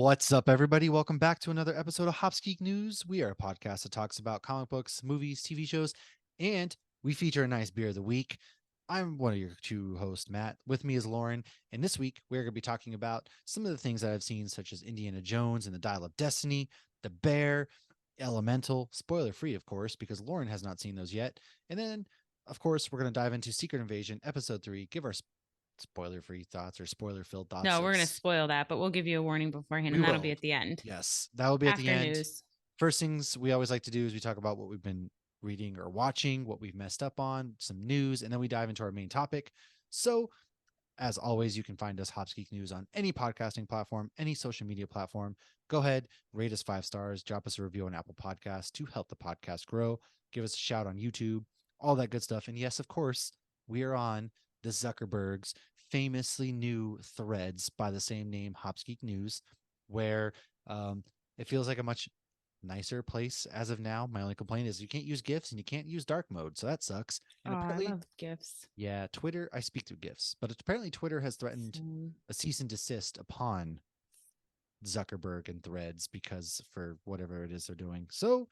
What's up, everybody? Welcome back to another episode of Hops Geek News. We are a podcast that talks about comic books, movies, TV shows, and we feature a nice beer of the week. I'm one of your two hosts, Matt. With me is Lauren, and this week we're going to be talking about some of the things that I've seen, such as Indiana Jones and the Dial of Destiny, The Bear, Elemental, spoiler free, of course, because Lauren has not seen those yet. And then, of course, we're going to dive into Secret Invasion, Episode 3, give our spoiler-free thoughts or spoiler-filled thoughts. No, we're going to spoil that, but we'll give you a warning beforehand, We and that'll will. be at the end. Yes, that will be at the After end. news. First things we always like to do is we talk about what we've been reading or watching, what we've messed up on, some news, and then we dive into our main topic. So, as always, you can find us Hops Geek News on any podcasting platform, any social media platform. Go ahead, rate us 5 stars, drop us a review on Apple Podcasts to help the podcast grow. Give us a shout on YouTube, all that good stuff. And yes, of course, we are on the Zuckerberg's famously new threads by the same name, Hops Geek News, where it feels like a much nicer place as of now. My only complaint is you can't use GIFs and you can't use dark mode, so that sucks. And apparently, I love GIFs. Yeah, Twitter, I speak through GIFs, but apparently Twitter has threatened a cease and desist upon Zuckerberg and Threads because for whatever it is they're doing. So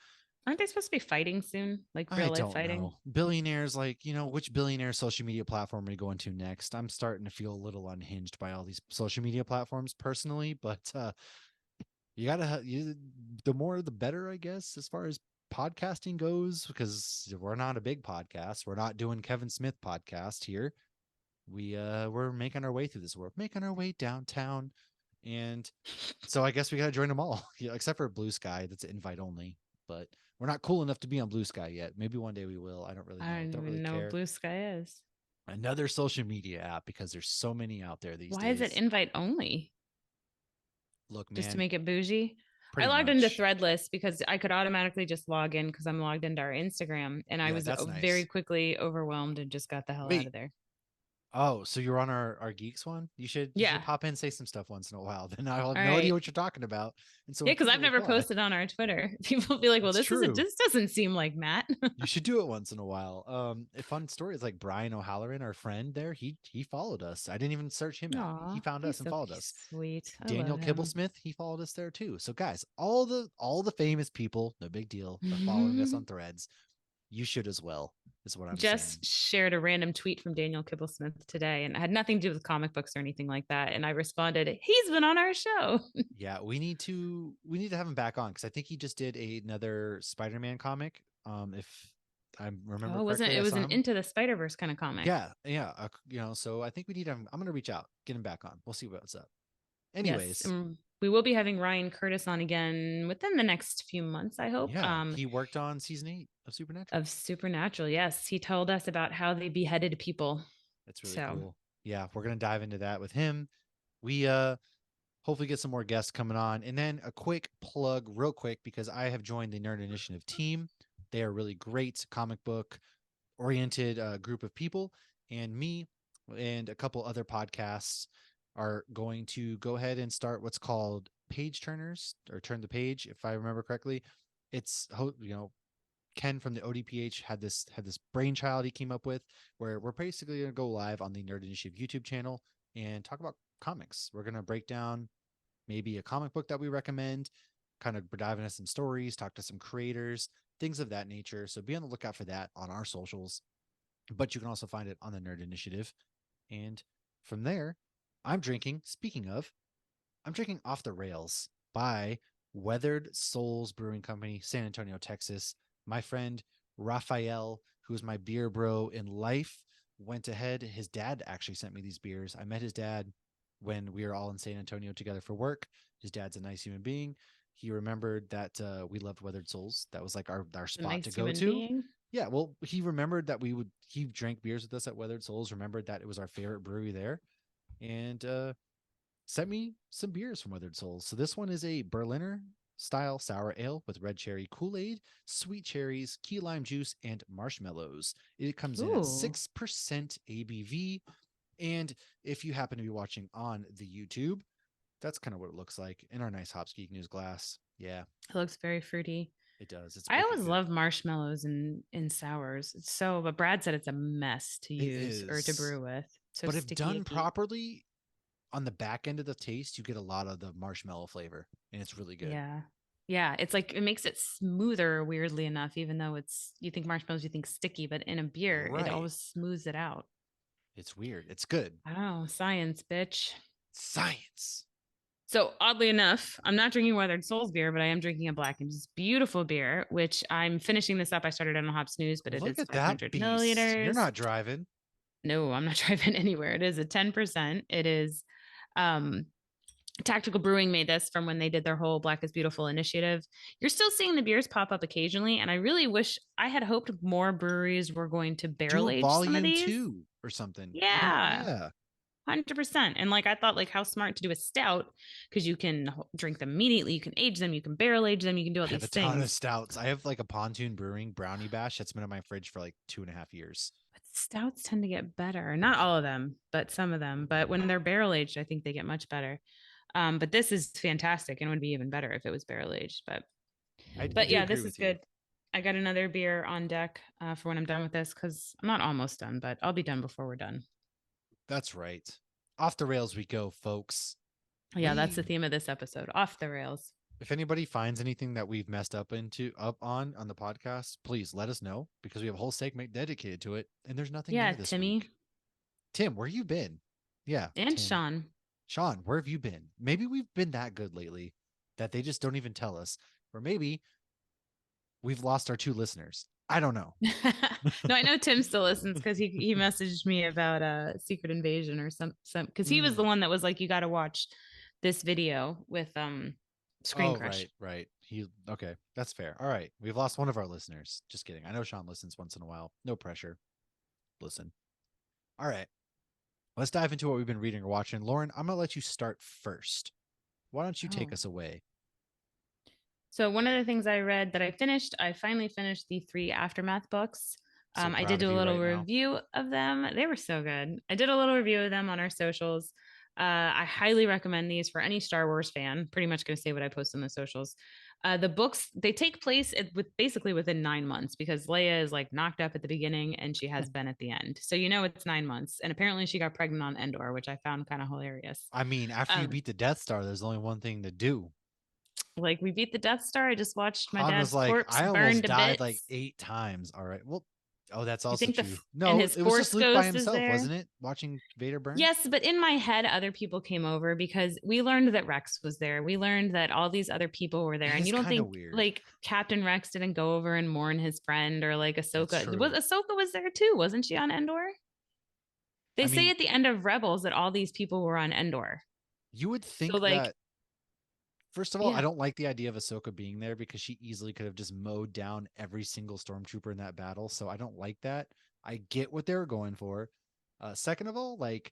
aren't they supposed to be fighting soon? Like real life fighting? Know. Billionaires, like, which billionaire social media platform are we going to next? I'm starting to feel a little unhinged by all these social media platforms personally, but you gotta the more the better, I guess, as far as podcasting goes, because we're not a big podcast. We're not doing Kevin Smith podcast here. We're making our way through this. We're making our way downtown, and so I guess we gotta join them all, except for Blue Sky. That's invite only, but we're not cool enough to be on Blue Sky yet. Maybe one day we will. I don't really know. I don't even know what Blue Sky is. Another social media app, because there's so many out there these days. Why is it invite only? Look, man, just to make it bougie. I logged into Threadless because I could automatically just log in because I'm logged into our Instagram, and I was very quickly overwhelmed and just got the hell out of there. Oh, so you're on our Geeks one? You should pop in and say some stuff once in a while. Then I'll have no idea what you're talking about. And so because I've never posted on our Twitter. People be like, well, this doesn't seem like Matt. You should do it once in a while. A fun story is like Brian O'Halloran, our friend there, he followed us. I didn't even search him out. He found us and followed us. Sweet. Daniel Kibblesmith, he followed us there too. So guys, all the famous people, no big deal, are following us on Threads. You should as well, is what I'm saying. Just shared a random tweet from Daniel Kibblesmith today, and it had nothing to do with comic books or anything like that. And I responded, he's been on our show. Yeah, we need to have him back on, because I think he just did another Spider-Man comic. If I remember correctly. It was an Into the Spider-Verse kind of comic. Yeah. So I think we need him. I'm going to reach out, get him back on. We'll see what's up. Anyways. Yes, we will be having Ryan Curtis on again within the next few months, I hope. Yeah, he worked on season 8 of Supernatural. Yes, he told us about how they beheaded people. That's really cool. Yeah, we're gonna dive into that with him. We hopefully get some more guests coming on, and then a quick plug, real quick, because I have joined the Nerd Initiative team. They are really great comic book oriented group of people, and me and a couple other podcasts are going to go ahead and start what's called Page Turners, or Turn the Page, if I remember correctly. It's Ken from the ODPH had this brainchild he came up with, where we're basically going to go live on the Nerd Initiative YouTube channel and talk about comics. We're going to break down maybe a comic book that we recommend, kind of dive into some stories, talk to some creators, things of that nature. So be on the lookout for that on our socials, but you can also find it on the Nerd Initiative. And from there, I'm drinking Off the Rails by Weathered Souls Brewing Company, San Antonio, Texas. My friend Raphael, who is my beer bro in life, went ahead. His dad actually sent me these beers. I met his dad when we were all in San Antonio together for work. His dad's a nice human being. He remembered that we loved Weathered Souls. That was like our spot to go to. Yeah, well, he remembered that he drank beers with us at Weathered Souls, remembered that it was our favorite brewery there, and sent me some beers from Weathered Souls. So this one is a Berliner style sour ale with red cherry Kool-Aid, sweet cherries, key lime juice, and marshmallows. It comes in at 6% ABV. And if you happen to be watching on the YouTube, that's kind of what it looks like in our nice Hops Geek News glass. Yeah. It looks very fruity. It does. I always love marshmallows in sours. But Brad said it's a mess to use or to brew with. So but if done properly, on the back end of the taste, you get a lot of the marshmallow flavor, and it's really good. Yeah, it's like it makes it smoother, weirdly enough, even though you think marshmallows, you think sticky, but in a beer, it Right. always smooths it out. It's weird. It's good. I don't know, science, bitch. Science. So oddly enough, I'm not drinking Weathered Souls beer, but I am drinking a Black and beautiful beer, which I'm finishing this up. I started on a Hop Snooze, but it Look is at that 500 beast. You're milliliters. not driving. No, I'm not driving anywhere. It is a 10%. It is um Tactical Brewing made this from when they did their whole Black is Beautiful initiative. You're still seeing the beers pop up occasionally, and I really wish I had hoped more breweries were going to Do barrel a age some of volume these. 2 or something. Yeah. Yeah. 100%. And like I thought, like how smart to do a stout because you can drink them immediately, you can age them, you can barrel age them, you can do all I have these a ton of things. stouts. I have like a Pontoon Brewing brownie bash that's been in my fridge for like 2.5 years. But stouts tend to get better. Not all of them, but some of them. But when they're barrel aged, I think they get much better. But this is fantastic and would be even better if it was barrel aged. I But do yeah, agree this is with you. good. I got another beer on deck for when I'm done with this because I'm not almost done, but I'll be done before we're done. That's right. Off the rails we go, folks. Yeah, that's the theme of this episode. Off the rails. If anybody finds anything that we've messed up on the podcast, please let us know because we have a whole segment dedicated to it, and there's nothing Yeah, there this Timmy week. Tim, where you been? Yeah, and Tim. Sean. Sean, where have you been? Maybe we've been that good lately that they just don't even tell us, or maybe we've lost our 2 listeners. I don't know. No, I know Tim still listens because he messaged me about Secret Invasion or some because he was the one that was like, you got to watch this video with Screen Oh, Crush. right. He okay. That's fair. All right. We've lost one of our listeners. Just kidding. I know Sean listens once in a while. No pressure. Listen. All right. Let's dive into what we've been reading or watching. Lauren, I'm gonna let you start first. Why don't you take Oh. us away? So one of the things I read that I finally finished the 3 Aftermath books. So I proud did of do a you little right now. review of them. They were so good. I did a little review of them on our socials. I highly recommend these for any Star Wars fan. Pretty much going to say what I post on the socials. The books they take place with basically within 9 months because Leia is like knocked up at the beginning and she has been at the end. So you know it's 9 months. And apparently she got pregnant on Endor, which I found kind of hilarious. I mean, after you beat the Death Star, there's only one thing to do. Like we beat the Death Star. I just watched my Han was dad's like, corpse I burn almost to died like bits. 8 times. All right. Well, oh, that's You also think true. and No, his it was just force Luke by ghost is himself, there? wasn't it? Watching Vader burn? Yes, but in my head, other people came over because we learned that Rex was there. We learned that all these other people were there. That And is you don't kind of think weird. like Captain Rex didn't go over and mourn his friend or like That's Ahsoka. true. Ahsoka was there too, wasn't she on Endor? They I say mean, at the end of Rebels that all these people were on Endor. you would So think like, that first of all, I yeah. don't like the idea of Ahsoka being there because she easily could have just mowed down every single stormtrooper in that battle. So I don't like that. I get what they were going for. Second of all, like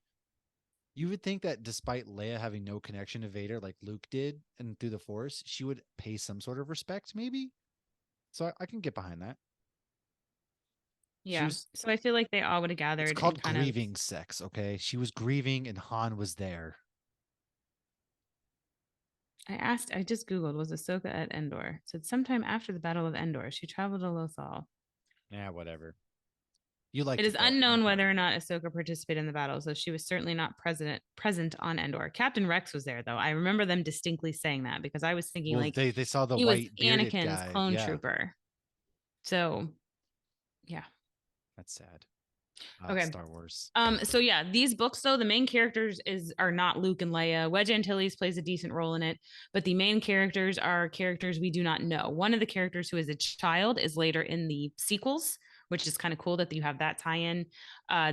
you would think that despite Leia having no connection to Vader like Luke did and through the Force, she would pay some sort of respect, maybe. So I can get behind that. She Yeah. was. So I feel like they all would have It's gathered and called kind of grieving sex. Okay, she was grieving and Han was there. I just Googled, was Ahsoka at Endor? It said sometime after the Battle of Endor, she traveled to Lothal. Yeah, whatever. You It liked is it though. I'm unknown proud of whether or you. not Ahsoka participated in the battle, so she was certainly not present on Endor. Captain Rex was there, though. I remember them distinctly saying that because I was thinking Well, like they saw the he was white bearded Anakin's guy. clone Yeah, trooper. So, yeah. that's sad. Okay. Star Wars. So yeah, these books though, the main characters are not Luke and Leia. Wedge Antilles plays a decent role in it, but the main characters are characters we do not know. One of the characters who is a child is later in the sequels, which is kind of cool that you have that tie-in.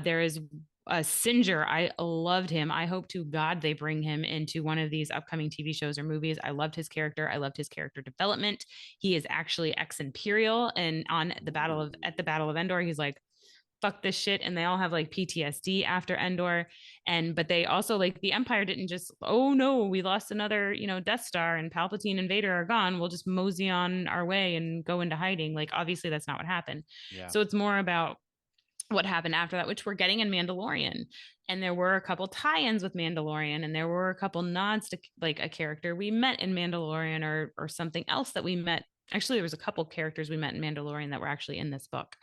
There is a Singer. I loved him. I hope to God they bring him into one of these upcoming TV shows or movies. I loved his character. I loved his character development. He is actually ex-Imperial, and on the Battle of Endor, he's like, fuck this shit, and they all have like PTSD after Endor. And but they also like the Empire didn't just, oh no, we lost another, Death Star and Palpatine and Vader are gone, we'll just mosey on our way and go into hiding. Like obviously that's not what happened. Yeah. So it's more about what happened after that, which we're getting in Mandalorian. And there were a couple tie-ins with Mandalorian, and there were a couple nods to like a character we met in Mandalorian or something else that we met. Actually, there was a couple characters we met in Mandalorian that were actually in this book.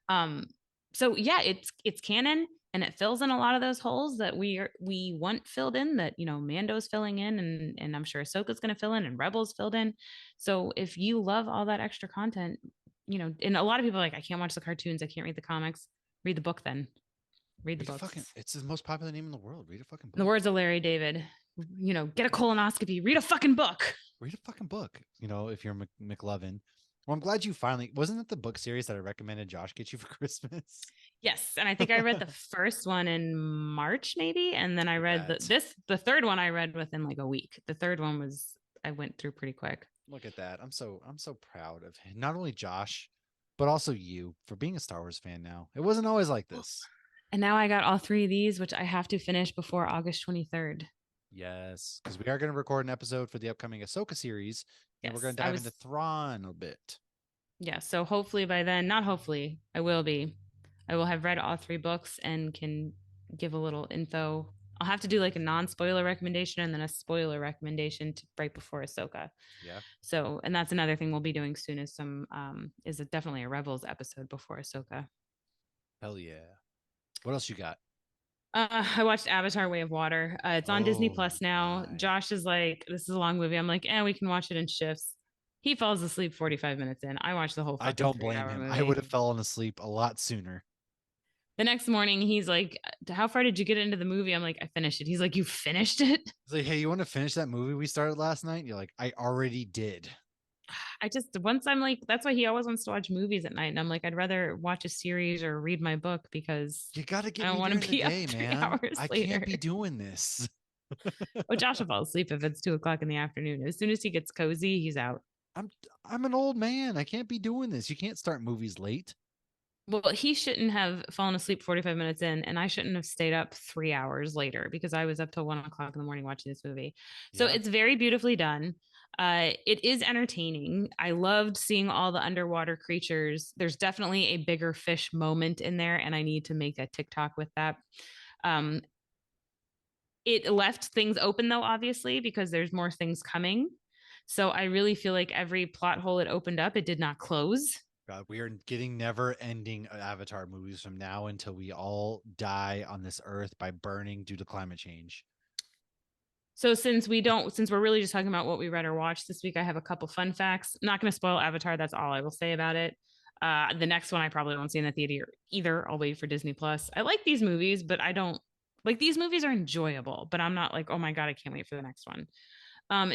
Um, so yeah, it's canon. and it fills in a lot of those holes that we want filled in, that Mando's filling in, and I'm sure Ahsoka's going to fill in, and Rebels filled in. So if you love all that extra content, and a lot of people are like, I can't watch the cartoons, I can't read the comics. Read the book then. Read the Read a fucking. books. It's the most popular name in the world. Read a fucking In the book. words of Larry David, get a colonoscopy, read a fucking book. Read a fucking book. If you're McLovin. Well, I'm glad you finally. Wasn't it the book series that I recommended Josh get you for Christmas? Yes, and I think I read the first one in March, maybe, and then I Look read at that. the third one I read within like a week. The third one was I went through pretty quick. Look at that. I'm so proud of him. Not only Josh, but also you for being a Star Wars fan now. It wasn't always like this. And now I got all three of these, which I have to finish before August 23rd. Yes, because we are going to record an episode for the upcoming Ahsoka series, and we're going Yes, to I dive into was. Thrawn a bit. Yeah, so hopefully by then, not hopefully, I will be. I will have read all three books and can give a little info. I'll have to do like a non-spoiler recommendation and then a spoiler recommendation right before Ahsoka. Yeah. So, and that's another thing we'll be doing soon, is definitely a Rebels episode before Ahsoka. Hell yeah. What else you got? I watched Avatar: Way of Water. It's on Disney Oh Plus now. my. Josh is like, "This is a long movie." I'm like, we can watch it in shifts." He falls asleep 45 minutes in. I watched the whole I fucking don't three blame hour him. I would movie. have fallen asleep a lot sooner. The next morning, he's like, "How far did you get into the movie?" I'm like, "I finished it." He's like, "You finished it?" It's like, hey, you want to finish that movie we started last night? You're like, I already did. I just, once I'm like, that's why he always wants to watch movies at night. And I'm like, I'd rather watch a series or read my book because You got to I get don't me want during to the be up day, three man. hours I can't later. be doing this. Oh, Josh will fall asleep if it's 2 o'clock in the afternoon. As soon as he gets cozy, he's out. I'm I'm an old man. I can't be doing this. You can't start movies late. Well, he shouldn't have fallen asleep 45 minutes in, and I shouldn't have stayed up 3 hours later because I was up till 1 o'clock in the morning watching this movie. So Yeah. it's very beautifully done. It is entertaining. I loved seeing all the underwater creatures. There's definitely a bigger fish moment in there, and I need to make a TikTok with that. Um, it left things open though, obviously, because there's more things coming. So I really feel like every plot hole it opened up, it did not close. God, we are getting never ending Avatar movies from now until we all die on this earth by burning due to climate change. So since we're really just talking about what we read or watched this week, I have a couple fun facts. I'm not going to spoil Avatar. That's all I will say about it. The next one I probably won't see in the theater either. I'll wait for Disney Plus. I like these movies, but I don't like these movies are enjoyable, but I'm not like, oh my God, I can't wait for the next one.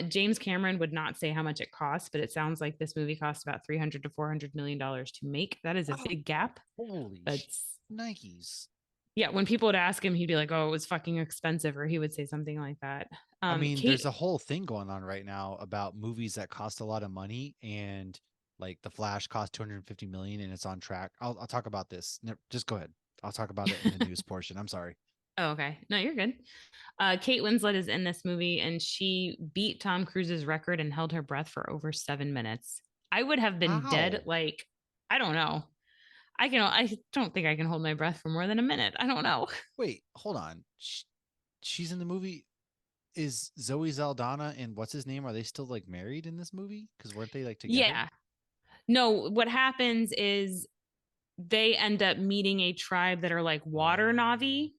James Cameron would not say how much it costs, but it sounds like this movie cost about $300 to $400 million to make. That is a Oh, big gap. holy But Nikes. yeah, when people would ask him, he'd be like, "Oh, it was fucking expensive," or he would say something like that. I mean, there's Kate, a whole thing going on right now about movies that cost a lot of money, and like The Flash cost 250 million and it's on track. I'll talk about this. Just go ahead. I'll talk about it in the news portion. I'm sorry. oh, okay, no, you're good. Kate Winslet is in this movie, and she beat Tom Cruise's record and held her breath for over 7 minutes. I would have been dead. How? Like, I don't know. I don't think I can hold my breath for more than a minute. I don't know. Wait, hold on. She's in the movie. Is Zoe Saldana and what's his name? Are they still like married in this movie? Because weren't they like together? Yeah. No, what happens is they end up meeting a tribe that are like water Oh. Navi.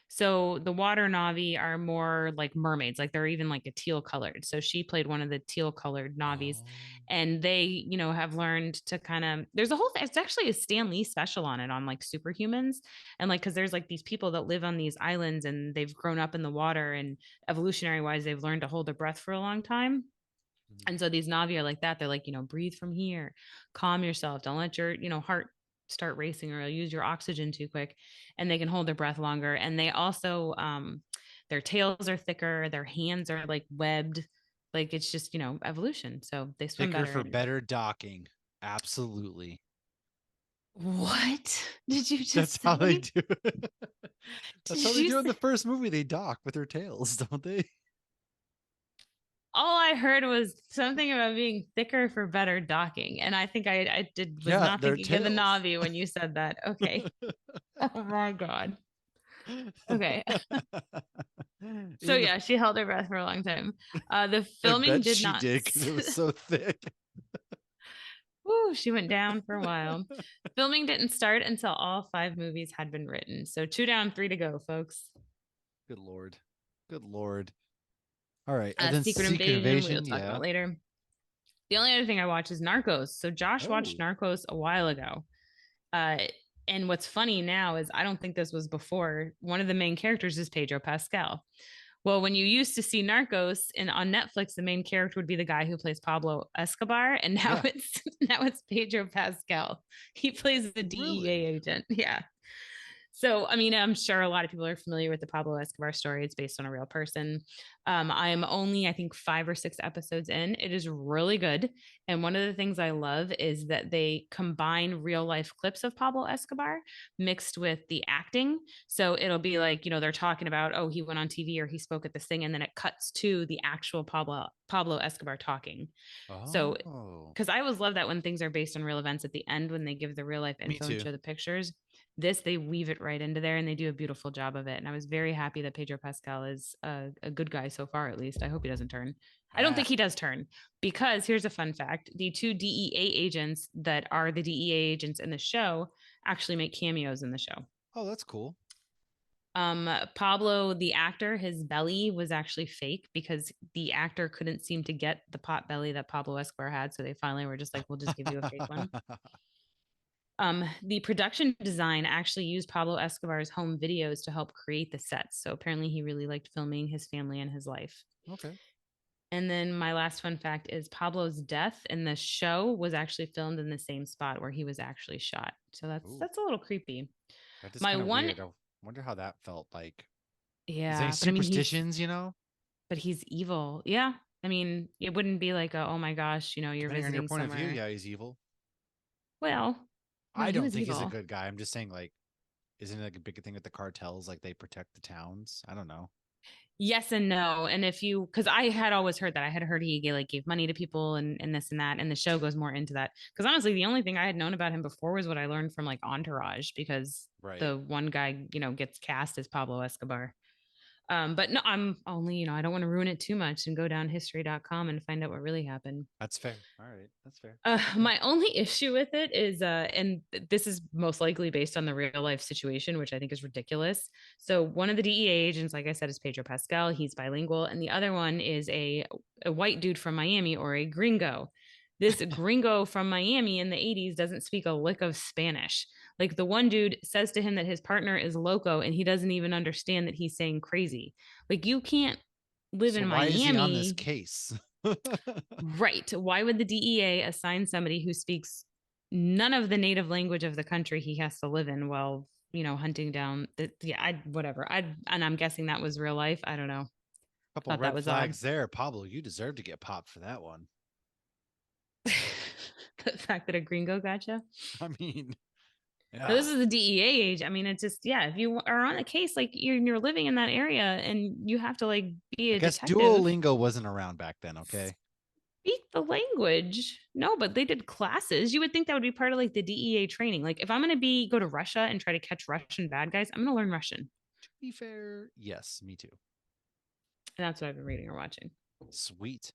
So the water Navi are more like mermaids, like they're even like a teal colored. So she played one of the teal colored Navis, Oh. and they, have learned to kind of. There's a whole. It's actually a Stan Lee special on it, on like superhumans, and like because there's like these people that live on these islands and they've grown up in the water, and evolutionary wise they've learned to hold their breath for a long time. Mhm. And so these Navi are like that. They're like, breathe from here, calm yourself, don't let your, heart start racing, or you'll use your oxygen too quick. And they can hold their breath longer. And they also, their tails are thicker, their hands are like webbed. Like it's just, evolution. So they swim Thicker better. for And better docking. Absolutely. what did you That's just how they say? do it. That's how Did they you do it in the say? first movie. They dock with their tails, don't they? All I heard was something about being thicker for better docking. And I think I was Yeah, not their thinking of the tails. Navi when you said that. Okay. Oh my God. Okay. So In the yeah, she held her breath for a long time. The I filming bet did she not. did because it was so thick. Woo, she went down for a while. Filming didn't start until all 5 movies had been written. So 2 down, 3 to go, folks. Good lord. Good lord. All right. And then Secret Secret Invasion, we'll Invasion. talk Yeah. about later. The only other thing I watch is Narcos. So Josh watched Oh, Narcos a while ago. Uh, and what's funny now is I don't think this was before. One of the main characters is Pedro Pascal. Well, when you used to see Narcos and on Netflix, the main character would be the guy who plays Pablo Escobar, and now yeah. it's now it's Pedro Pascal. He plays the DEA Really? agent. Yeah. So, I mean, I'm sure a lot of people are familiar with the Pablo Escobar story. It's based on a real person. I'm only, I think, 5 or 6 episodes in. It is really good. And one of the things I love is that they combine real life clips of Pablo Escobar mixed with the acting. So it'll be like, they're talking about, oh, he went on TV or he spoke at this thing. And then it cuts to the actual Pablo Escobar talking. So, Oh, because I always love that when things are based on real events at the end, when they give the real life me info and too. show the pictures, they weave it right into there and they do a beautiful job of it. And I was very happy that Pedro Pascal is a good guy so far, at least. I hope he doesn't turn. I don't Ah. think he does turn because here's a fun fact: the 2 DEA agents that are the DEA agents in the show actually make cameos in the show. Oh, that's cool. Pablo, the actor, his belly was actually fake because the actor couldn't seem to get the pot belly that Pablo Escobar had. So they finally were just like, we'll just give you a fake one. The production design actually used Pablo Escobar's home videos to help create the sets. So apparently he really liked filming his family and his life. Okay. And then my last fun fact is Pablo's death in the show was actually filmed in the same spot where he was actually shot. So that's Ooh, that's a little creepy. that is My kind of one weird. I wonder how that felt like. Is there any yeah, but I mean superstitions, you know? he's evil. Yeah. I mean, it wouldn't be like oh my gosh, you're Depending on your visiting point of view, somewhere. yeah, he's evil. Well, no, I he don't was think he's a evil. good guy. I'm just saying, like, isn't it like a big thing with the cartels? Like, they protect the towns? I don't know. Yes and no. And if you, because I had always heard that, I had heard he like gave money to people and this and that, and the show goes more into that. Because honestly, the only thing I had known about him before was what I learned from like Entourage, because Right. the one guy, gets cast as Pablo Escobar. But no, I'm only, I don't want to ruin it too much and go down history.com and find out what really happened. That's fair. All right. That's fair. Okay. My only issue with it is, and this is most likely based on the real life situation, which I think is ridiculous. So one of the DEA agents, like I said, is Pedro Pascal. He's bilingual, and the other one is a white dude from Miami or a gringo. This gringo from Miami in the 80s doesn't speak a lick of Spanish. Like the one dude says to him that his partner is loco, and he doesn't even understand that he's saying crazy. Like you can't live So in why is he on this Miami. case? Right. Why would the DEA assign somebody who speaks none of the native language of the country he has to live in while, hunting down yeah, whatever. And I'm guessing that was real life. I don't know. Couple Thought that red was odd. flags there. Pablo, you deserve to get popped for that one. The fact that a gringo gotcha. I mean, No, this yeah. is the DEA age. I mean, it's just, yeah, if you are on a case, like you're living in that area and you have to like be I a guess detective, Duolingo wasn't around back then, okay? speak the language. No, but they did classes. You would think that would be part of like the DEA training. Like if I'm going to go to Russia and try to catch Russian bad guys, I'm going to learn Russian. To be fair, yes, me too. And that's what I've been reading or watching. Sweet.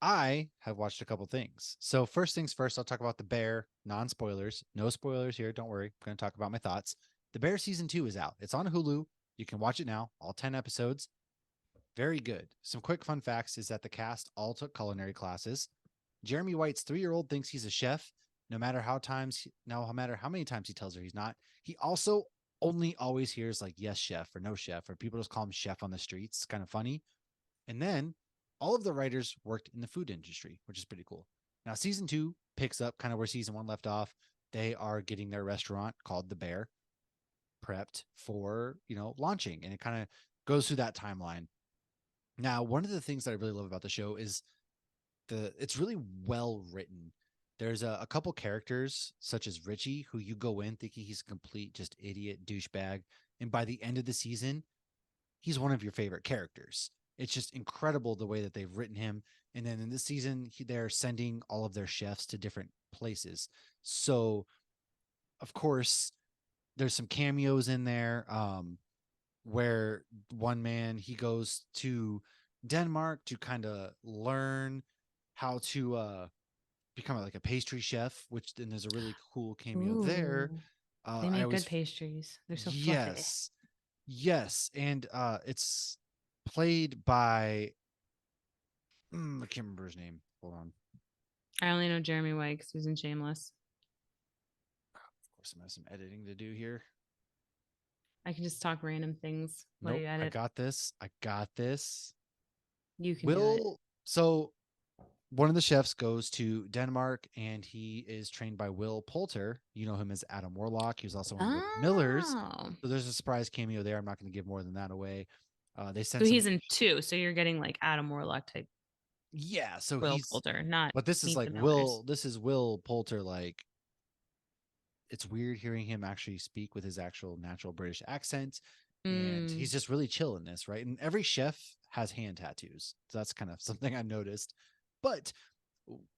I have watched a couple things. So first things first, I'll talk about The Bear, non-spoilers. No spoilers here, don't worry. I'm going to talk about my thoughts. The Bear season 2 is out. It's on Hulu. You can watch it now, all 10 episodes. Very good. Some quick fun facts is that the cast all took culinary classes. Jeremy White's 3-year-old thinks he's a chef, no matter how many times he tells her he's not. He also only always hears like yes chef or no chef, or people just call him chef on the streets. It's kind of funny. And then all of the writers worked in the food industry, which is pretty cool. Now, season 2 picks up kind of where season 1 left off. They are getting their restaurant called The Bear prepped for, launching. And it kind of goes through that timeline. Now, one of the things that I really love about the show is it's really well written. There's a couple characters such as Richie, who you go in thinking he's a complete just idiot douchebag, and by the end of the season, he's one of your favorite characters. It's just incredible the way that they've written him. And then in this season, they're sending all of their chefs to different places. So, of course, there's some cameos in there. Where one man he goes to Denmark to kind of learn how to become like a pastry chef, which then there's a really cool cameo there. Ooh, they I make good always pastries. They're so fluffy. yes, yes, and it's played by I can't remember his name. Hold on. I only know Jeremy White because he was in Shameless. Of course, I have some editing to do here. I can just talk random things while Nope, you I edit. got this. I got this. You can do it. Will so one of the chefs goes to Denmark and he is trained by Will Poulter. You know him as Adam Warlock. He was also on Rick Miller's. Oh, So there's a surprise cameo there. I'm not going to give more than that away. They so sent some. he's in two. So you're getting like Adam Warlock type Yeah, so Will he's. Poulter, not But this is Meet like the Millers. Will. This is Will Poulter. Like it's weird hearing him actually speak with his actual natural British accent, and Mm, he's just really chill in this, right? And every chef has hand tattoos, so that's kind of something I noticed. But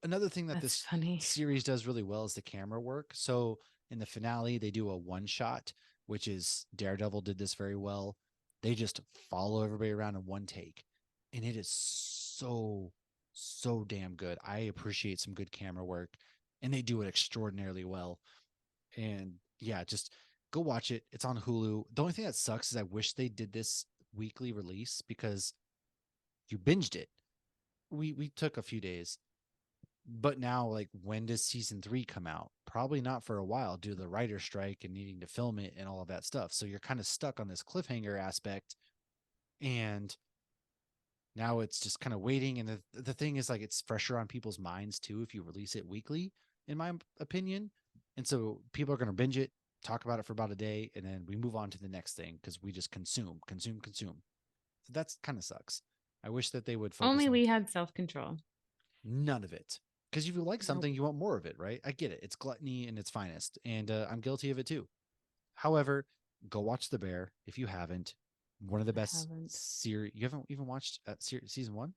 another thing that that's this funny. series does really well is the camera work. So in the finale, they do a one shot, which is Daredevil did this very well. They just follow everybody around in one take, and it is so damn good. I appreciate some good camera work, and they do it extraordinarily well. And yeah, just go watch it. It's on Hulu. The only thing that sucks is I wish they did this weekly release because you binged it. We took a few days, but now like when does season 3 come out? Probably not for a while due to the writer strike and needing to film it and all of that stuff. So you're kind of stuck on this cliffhanger aspect, and now it's just kind of waiting. And the thing is, like, it's fresher on people's minds too if you release it weekly, in my opinion. And so people are going to binge it, talk about it for about a day, and then we move on to the next thing because we just consume. So that's kind of sucks. I wish that they would focus Only on we had self control. none of it. Because if you like Nope. something, you want more of it, right? I get it. It's gluttony in its finest, and I'm guilty of it too. However, go watch The Bear if you haven't. One of the I best haven't. series. You haven't even watched season 1?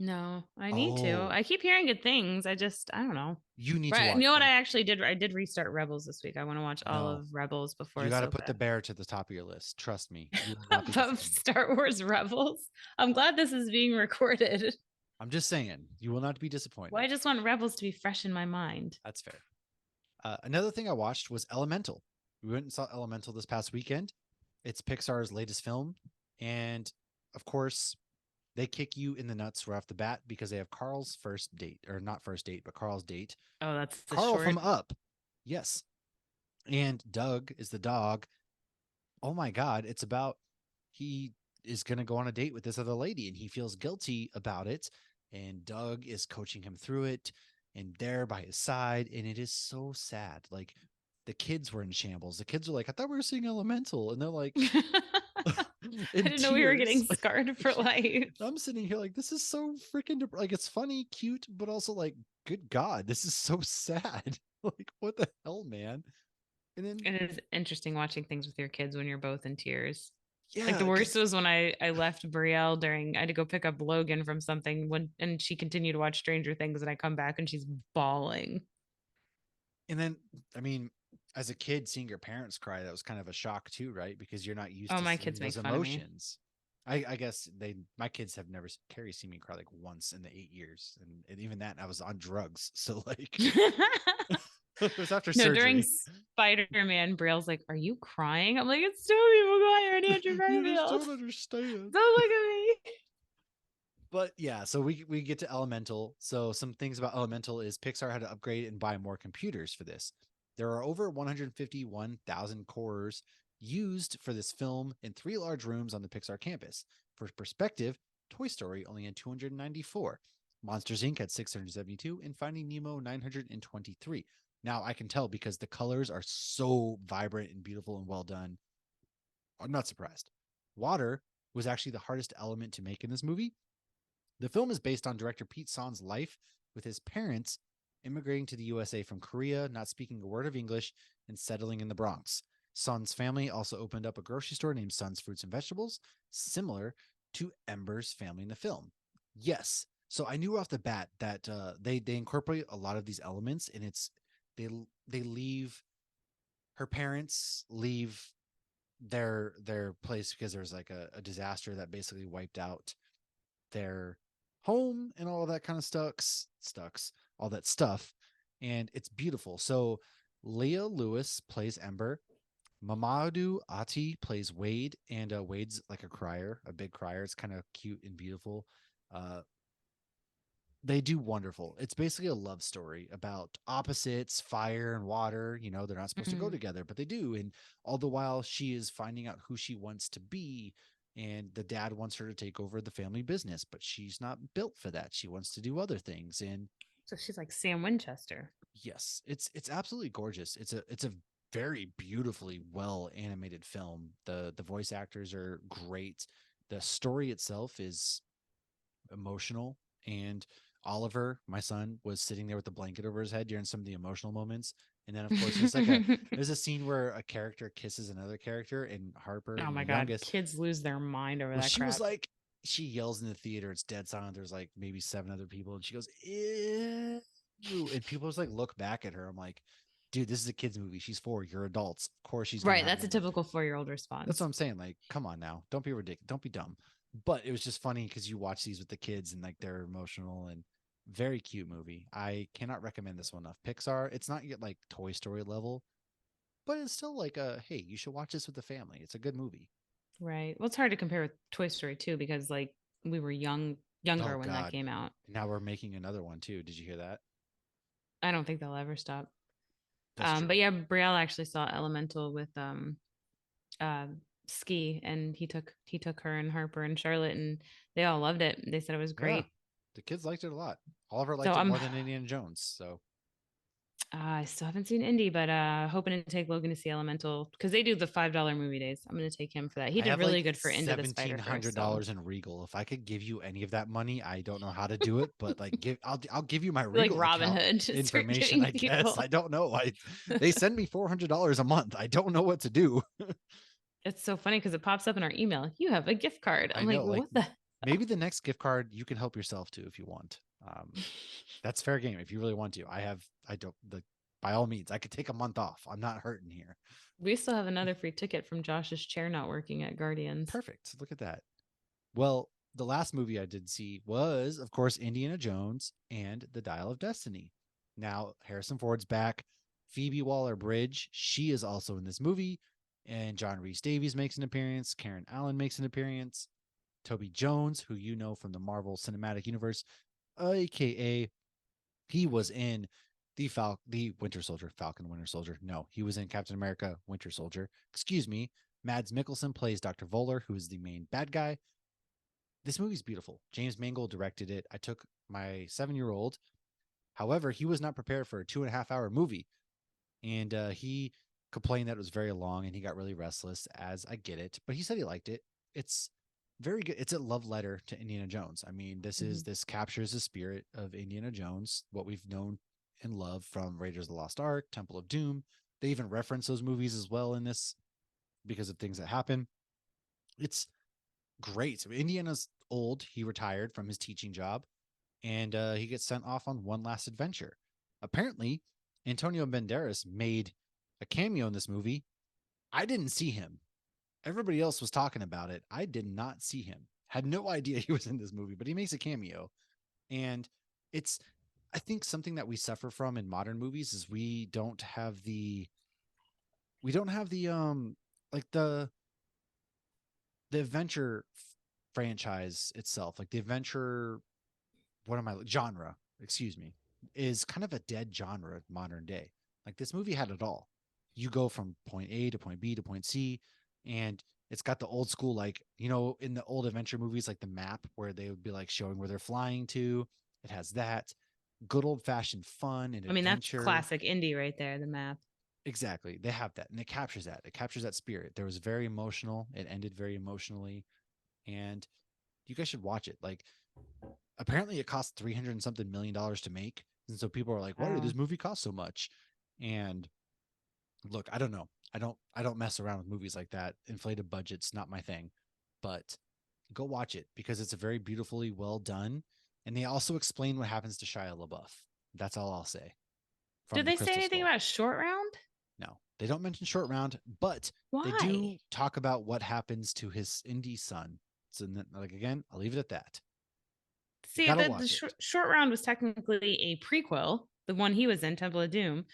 No, I need to. Oh, I keep hearing good things. I don't know. you need to Right. You watch. know what I Like, actually did? I did restart Rebels this week. I want to watch all no, of Rebels before you got to put The Ahsoka. Bear to the top of your list. Trust me, you will not be Of disappointed. Star Wars Rebels. I'm glad this is being recorded. I'm just saying, you will not be Well, I disappointed. just want Rebels to be fresh in my mind. That's fair. Another thing I watched was Elemental. We went and saw Elemental this past weekend. It's Pixar's latest film, and of course, they kick you in the nuts right off the bat because they have Carl's first date, or not first date, but Carl's date. Oh, that's the Carl short. from Up, yes, and Doug is the dog. Oh my God, it's about he is going to go on a date with this other lady, and he feels guilty about it, and Doug is coaching him through it, and there by his side, and it is so sad. Like the kids were in shambles. The kids are like, "I thought we were seeing Elemental," and they're like I in didn't know we were tears. getting scarred for life. I'm sitting here like this is so freaking like it's funny, cute, but also like, good God, this is so sad. Like, what the hell, man? And then It is interesting watching things with your kids when you're both in tears. Like yeah, the worst because was when I left Brielle during I had to go pick up Logan from something when and she continued to watch Stranger Things and I come back and she's bawling. and then I mean, as a kid, seeing your parents cry, that was kind of a shock too, right? Because you're not used Oh, to my seeing kids make those fun of me. emotions. I guess my kids have never Carrie seen me cry like once in the 8 years, and even that I was on drugs, so like it was after No, during surgery. Spider-Man, Brielle's like, "Are you crying?" I'm like, "It's Tobey Maguire and Andrew You just Garfield. don't understand. Don't look at me." But yeah, so we get to Elemental. So some things about Elemental is Pixar had to upgrade and buy more computers for this. There are over 151,000 cores used for this film in 3 large rooms on the Pixar campus. For perspective, Toy Story only had 294, Monsters Inc. had 672, and Finding Nemo 923. Now I can tell because the colors are so vibrant and beautiful and well done. I'm not surprised. Water was actually the hardest element to make in this movie. The film is based on director Pete Son's life with his parents immigrating to the USA from Korea, not speaking a word of English, and settling in the Bronx. Son's family also opened up a grocery store named Son's Fruits and Vegetables, similar to Ember's family in the film. Yes, so I knew off the bat that they incorporate a lot of these elements, and it's they they leave her parents leave their place because there's like a disaster that basically wiped out their home and all of that kind of all that stuff. and it's beautiful. So Leah Lewis plays Ember. Mamadou Ati plays Wade, and Wade's like a crier, a big crier. It's kind of cute and beautiful. Uh, they do wonderful. It's basically a love story about opposites, fire and water. You know, they're not supposed to go Mhm. together, but they do. And all the while, she is finding out who she wants to be. And the dad wants her to take over the family business, but she's not built for that. She wants to do other things. And So she's like Sam Winchester. yes, it's absolutely gorgeous. It's a very beautifully well animated film. The voice actors are great. The story itself is emotional, and Oliver, my son, was sitting there with the blanket over his head during some of the emotional moments. And then of course there's a scene where a character kisses another character, and Harper, Oh my my god, youngest, kids lose their mind over well, that she was crap. like, she yells in the theater, it's dead silent. There's like maybe seven other people, and she goes, ew. And people just like look back at her. I'm like, dude, this is a kid's movie. She's 4. You're adults. Of course she's gonna Right, have that's a emotion. typical 4-year-old That's what response. I'm saying. Like, come on now. Don't be ridiculous. Don't be dumb. But it was just funny because you watch these with the kids and like they're emotional and very cute movie. I cannot recommend this one enough. Pixar, it's not yet like Toy Story level, but it's still like a hey, you should watch this with the family. It's a good movie. Right. Well, it's hard to compare with Toy Story too because like we were Oh younger when that God. came out. Now we're making another one too. Did you hear that? I don't think they'll ever stop. That's But true. yeah, Brielle actually saw Elemental with uh Ski, and he took her and Harper and Charlotte, and they all loved it. They said it was Yeah. great. The kids liked it a lot. Oliver So liked it I'm more than Indiana Jones. So I still haven't seen Indy, but hoping to take Logan to see Elemental because they do the $5 movie days. I'm going to take him for that. He I did have really like good for Into the seventeen Spider hundred Verse. So dollars in Regal. If I could give you any of that money, I don't know how to do it, but like I'll give you my like Regal Robin account Hood, just start information. giving I guess people. I don't know. I they send me $400 a month. I don't know what to do. It's so funny because it pops up in our email. You have a gift card. I I'm like, know. Like what the? maybe the next gift card you can help yourself to if you want. That's fair game if you really want to. I don't the by all means I could take a month off. I'm not hurting here. We still have another free ticket from Josh's chair not working at Guardians. Perfect. Look at that. Well, the last movie I did see was, of course, Indiana Jones and the Dial of Destiny. Now, Harrison Ford's back. Phoebe Waller Bridge, she is also in this movie. And John Rhys Davies makes an appearance. Karen Allen makes an appearance. Toby Jones, who you know from the Marvel Cinematic Universe, aka he was in the Winter Soldier, Falcon Winter Soldier. No, he was in Captain America Winter Soldier. Excuse me. Mads Mikkelsen plays Dr. Voller, who is the main bad guy. This movie's beautiful. James Mangold directed it. I took my 7-year-old. However, he was not prepared for a 2.5 hour movie, and he complained that it was very long, and he got really restless. As I get it, but he said he liked it. It's very good. It's a love letter to Indiana Jones. I mean, Mhm. this captures the spirit of Indiana Jones, what we've known and loved from Raiders of the Lost Ark, Temple of Doom. They even reference those movies as well in this because of things that happen. It's great. So Indiana's old. He retired from his teaching job, and he gets sent off on one last adventure. Apparently, Antonio Banderas made a cameo in this movie. I didn't see him. Everybody else was talking about it. I did not see him. Had no idea he was in this movie, but he makes a cameo. And it's, I think, something that we suffer from in modern movies is we don't have the like the adventure franchise itself, like the adventure, what am I genre, excuse me, is kind of a dead genre modern day. Like this movie had it all. You go from point A to point B to point C, and it's got the old school, like, you know, in the old adventure movies, like the map where they would be like showing where they're flying to. It has that good old fashioned fun and I mean, that's adventure. classic indie right there, the map. Exactly. They have that and it captures that. It captures that spirit. There was very emotional. It ended very emotionally. And you guys should watch it. Like apparently it cost 300 and something $1 million to make. And so people are like, why did Wow. this movie cost so much? And look, I don't know. I don't mess around with movies like that. Inflated budgets, not my thing. But go watch it because it's a very beautifully well done. And they also explain what happens to Shia LaBeouf. That's all I'll say from Did the they say Crystal anything Skull. about Short Round? No, they don't mention Short Round, but they Why? do talk about what happens to his indie son. So, like again, I'll leave it at that. You See, gotta the watch it. Short Round was technically a prequel. the one he was in, Temple of Doom.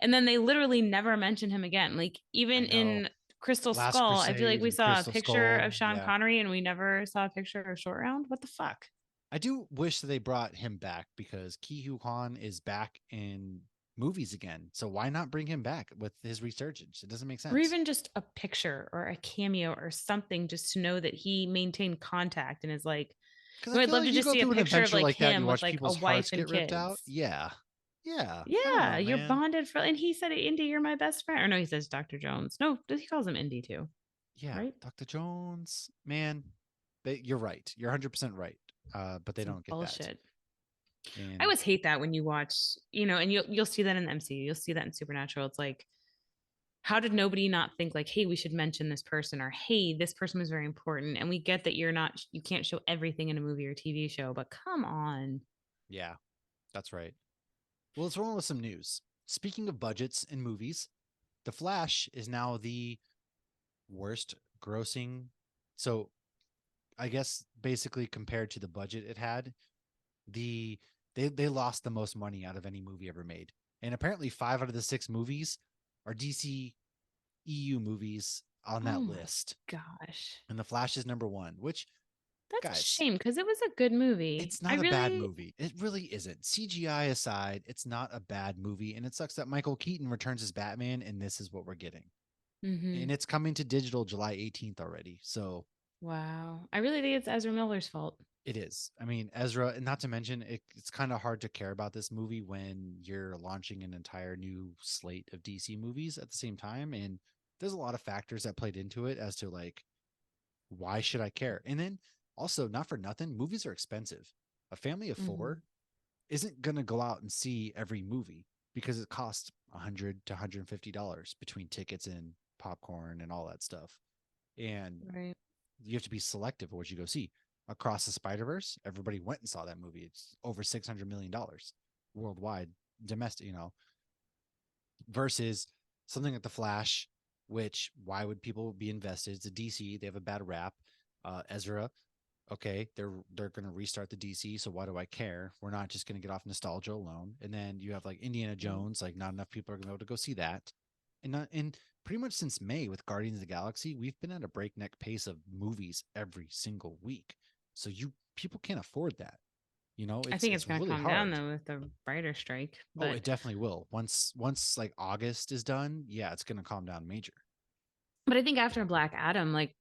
And then they literally never mentioned him again. Like even I know. in Crystal Last Skull, I feel like Crusade we and saw a Crystal picture of Skull. Sean Yeah. Connery and we never saw a picture of Short Round. What the fuck? I do wish that they brought him back because Ki Hu Kwan is back in movies again. So why not bring him back with his resurgence? It doesn't make Or sense. even just a picture or a cameo or something just to know that he maintained contact and is like, Because you I know, I'd feel love like to you just go see a through an picture of adventure like like that and you him with watch like a people's wife hearts and get ripped out. kids. Yeah. Yeah. I don't know, Yeah, you're man. bonded for, and he said, Indy, you're my best friend. Or no, he says Dr. Jones. No, he calls him Indy too, Yeah. right? Dr. Jones, man, you're right. You're 100% right. But they Some don't get that. bullshit. I And always hate that when you watch, and you'll see that in the MCU, you'll see that in Supernatural. It's like, how did nobody not think like, hey, we should mention this person, or hey, this person was very important? And we get that you can't show everything in a movie or TV show, but come on. yeah, that's right. Well, let's roll with some news. Speaking of budgets in movies, The Flash is now the worst grossing. So I guess basically compared to the budget it had, the they lost the most money out of any movie ever made. And apparently 5 out of the 6 movies are DC EU movies on Oh that my list. gosh. And The Flash is number 1, which That's a guys, shame because it was a good movie. it's I not a bad really, movie. It really isn't. CGI aside, it's not a bad movie. And it sucks that Michael Keaton returns as Batman and this is what we're getting. mm-hmm. And it's coming to digital July 18th already. So Wow. I really think it's Ezra Miller's fault. it is. I mean, Ezra, and not to mention, it's kind of hard to care about this movie when you're launching an entire new slate of DC movies at the same time. And there's a lot of factors that played into it as to like, why should I care? And then also, not for nothing, movies are expensive. A family of Mm-hmm. 4 isn't going to go out and see every movie because it costs $100 to $150 between tickets and popcorn and all that stuff. And Right. you have to be selective of what you go see. Across the Spider Verse, everybody went and saw that movie. It's over $600 million worldwide, domestic. Versus something like The Flash, which why would people be invested? It's a DC. They have a bad rap. Ezra, okay, they're going to restart the DC, so why do I care? We're not just going to get off nostalgia alone. And then you have like Indiana Jones, like not enough people are going to be able to go see that. And pretty much since May with Guardians of the Galaxy, we've been at a breakneck pace of movies every single week. So you people can't afford that. I It's think it's it's going to really calm down hard. though with the writer strike. Oh, But it definitely will. Once like August is done, yeah, it's going to calm down major. I think after Black Adam, like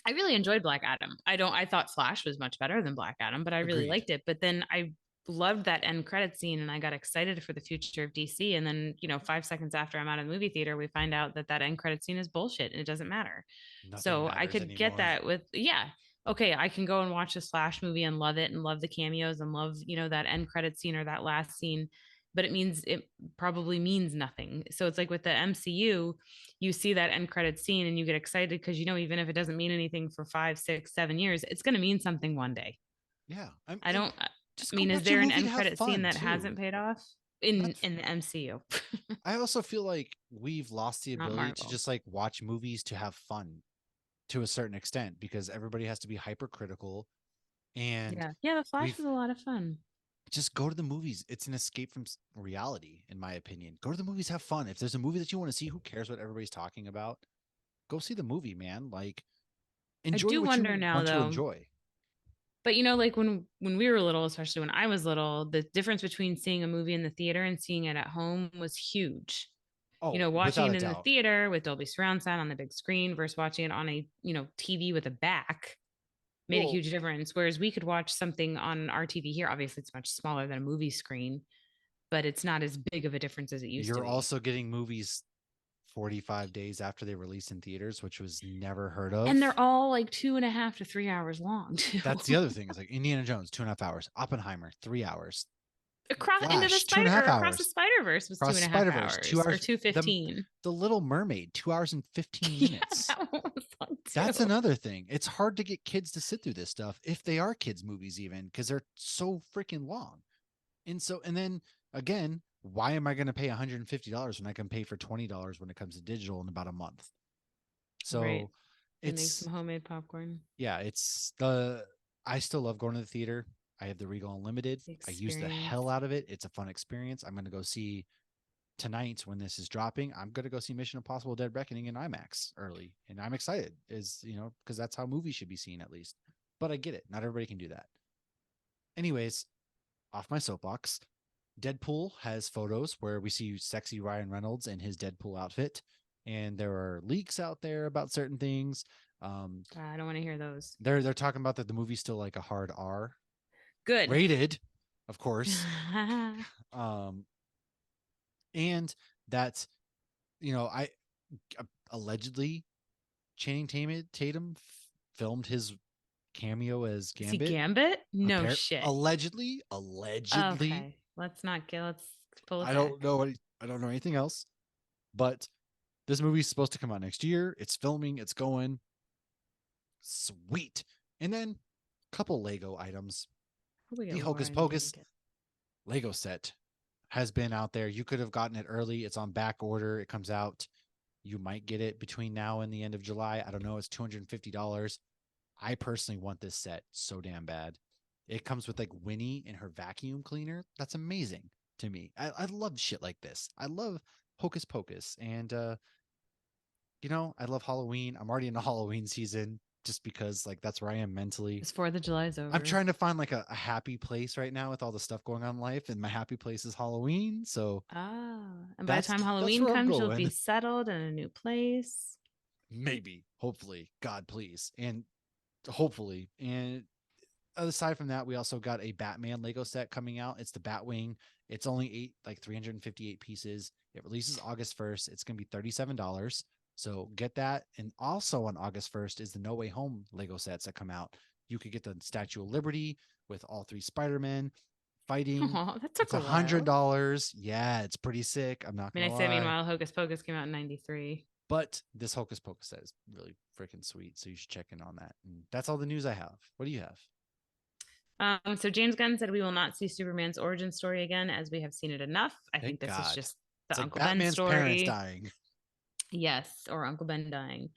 I really enjoyed Black Adam. I thought Flash was much better than Black Adam, but I really Agreed. liked it. But then I loved that end credit scene and I got excited for the future of DC. And then, 5 seconds after I'm out of the movie theater, we find out that that end credit scene is bullshit and it doesn't matter. Nothing So I matters could get anymore. that with, yeah, okay, I can go and watch this Flash movie and love it and love the cameos and love, that end credit scene or that last scene. But it probably means nothing. So it's like with the MCU, you see that end credit scene and you get excited because even if it doesn't mean anything for 5, 6, 7 years, it's going to mean something one day. Yeah, I and don't. I just go mean, is watch a there an movie to end have credit scene fun that too. hasn't paid off Not in the MCU? I also feel like we've lost the Not ability to Marvel. just like watch movies to have fun to a certain extent because everybody has to be hypercritical and Yeah, yeah. The Flash we've was a lot of fun. just go to the movies. It's an escape from reality, in my opinion. Go to the movies, have fun. If there's a movie that you want to see, who cares what everybody's talking about? Go see the movie, man. Like, I enjoy do what wonder you now want to though. enjoy. But like when we were little, especially when I was little, the difference between seeing a movie in the theater and seeing it at home was huge. Oh, Watching without it a in the doubt. theater with Dolby surround sound on the big screen versus watching it on a, TV with a back made a Well, huge difference. Whereas we could watch something on our TV here. Obviously, it's much smaller than a movie screen, but it's not as big of a difference as it used to you're be. also getting movies 45 days after they release in theaters, which was never heard And of. they're all like 2.5 to 3 hours long, too. That's the other thing. Is like Indiana Jones, 2.5 hours. Oppenheimer, 3 hours. Across into the Flash, two and spider a or half across the hours. Spider Verse was two Across and a half Spider Verse, two hours or hours. two The fifteen. the Little Mermaid, 2 hours and 15 Yeah, minutes. that one was fun That's too. another thing. It's hard to get kids to sit through this stuff if they are kids movies, even because they're so freaking long. And then again, why am I going to pay $150 when I can pay for $20 when it comes to digital in about a month? Right. So And make some it's homemade popcorn. yeah, it's the I still love going to the theater. I have the Regal Unlimited. The I use the experience. hell out of it. It's a fun experience. I'm going to go see tonight when this is dropping. I'm going to go see Mission Impossible Dead Reckoning in IMAX early. And I'm excited, because that's how movies should be seen at least. But I get it. Not everybody can do that. Anyways, off my soapbox. Deadpool has photos where we see sexy Ryan Reynolds in his Deadpool outfit, and there are leaks out there about certain things. I don't want to hear those. They're talking about that the movie's still like a hard R Good. rated, of course, um, and that I allegedly Channing Tatum filmed his cameo as Is he Gambit. Gambit? No shit. Allegedly. Okay, let's not get. Let's pull it I back. don't know. I don't know anything else. But this movie's supposed to come out next year. It's filming. It's going. Sweet. And then a couple Lego items. We The get Hocus Lauren Pocus Blanket. Lego set has been out there. You could have gotten it early. It's on back order. It comes out. You might get it between now and the end of July. I don't know. It's $250. I personally want this set so damn bad. It comes with like Winnie and her vacuum cleaner. That's amazing to me. I love shit like this. I love Hocus Pocus. And I love Halloween. I'm already in the Halloween season just because like that's where I am mentally. It's 4th of July's I'm over. trying to find like a happy place right now with all the stuff going on in life, and my happy place is Halloween. So And by the time that's Halloween where I'm comes, you'll be going. settled in a new place. Maybe, hopefully, God please, and hopefully. And aside from that, we also got a Batman Lego set coming out. It's the Batwing. It's only 358 pieces. It releases August 1st. It's going to be $37. So get that. And also on August 1st is the No Way Home Lego sets that come out. You could get the Statue of Liberty with all three Spider-Men fighting. Oh, that It's took a while. $100. Yeah, it's pretty sick. I'm not I mean, gonna I say, lie. meanwhile, Hocus Pocus came out in '93. But this Hocus Pocus set is really freaking sweet. So you should check in on that. And that's all the news I have. What do you have? So James Gunn said we will not see Superman's origin story again, as we have seen it enough. I think Thank this is God. just It's the like Uncle Ben Batman's parents story. dying. Yes, or Uncle Ben dying.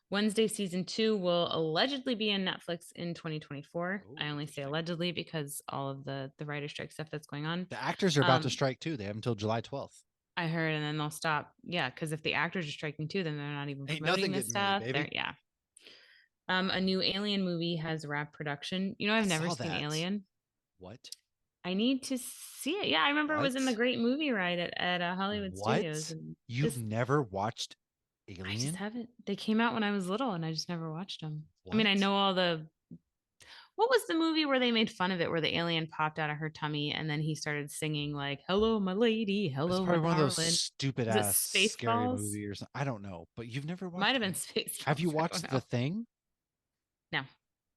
Wednesday season 2 will allegedly be in Netflix in 2024. Oh, I only say interesting. allegedly because all of the writer strike stuff that's going on. The actors are about to Um, strike too. They have until July 12th. I heard, and then they'll stop. Yeah, because if the actors are striking too, then they're not even Ain't promoting nothing this getting made, stuff. They're baby. yeah. A new Alien movie has wrapped production. I I've never saw seen that. Alien. What? I need to see it. Yeah, I remember it was in the What? Great Movie Ride at Hollywood Studios, What? and You've just never watched I just Alien? haven't. They came out when I was little, and I just never watched them. I mean, I What? know all the. What was the movie where they made fun of it, where the alien popped out of her tummy and then he started singing like "Hello, my lady, It's hello, my probably one of those darling"? stupid Was it ass scary Spaceballs? movie or something. I don't know, but you've never Might watched. have been Spaceballs. Have you I don't watched The know. Thing? No,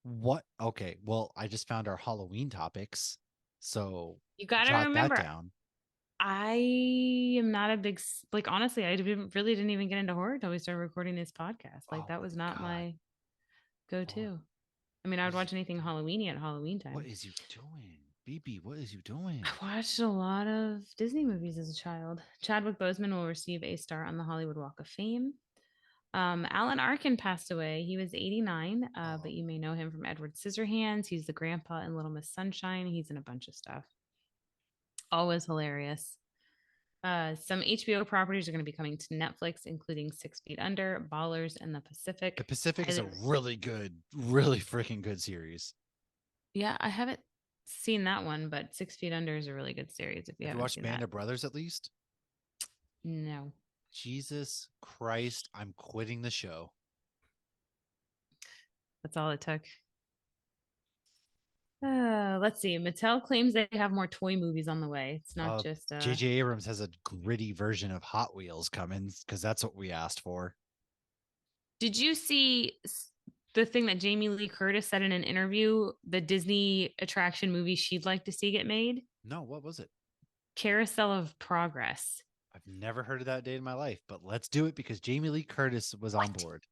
What? Okay. Well, I just found our Halloween topics. So you got to jot that remember, down. I am not a big like. Honestly, really didn't even get into horror until we started recording this podcast. Like Oh that my was not God. my What? go-to. I mean, I What would is you watch anything doing? Halloweeny at Halloween What time. is you doing? BB, what is you doing? I watched a lot of Disney movies as a child. Chadwick Boseman will receive a star on the Hollywood Walk of Fame. Alan Arkin passed away. He was 89, but Oh, you may know him from Edward Scissorhands. He's the grandpa in Little Miss Sunshine. He's in a bunch of stuff. Always hilarious. Some HBO properties are going to be coming to Netflix, including 6 Feet Under, Ballers, and The The Pacific. Pacific is a Highly, really good, really freaking good series. yeah, I haven't seen that one, but 6 Feet Under is a really good series if you Have you haven't watched seen Band that. of Brothers at least? No, Jesus Christ, I'm quitting the show. that's all it took. Let's see. Mattel claims they have more toy movies on the way. It's not just J.J. Abrams has a gritty version of Hot Wheels coming because that's what we asked for. Did you see the thing that Jamie Lee Curtis said in an interview? The Disney attraction movie she'd like to see get made? No, what was it? Carousel of Progress. I've never heard of that day in my life, but let's do it because Jamie Lee Curtis was on What? board.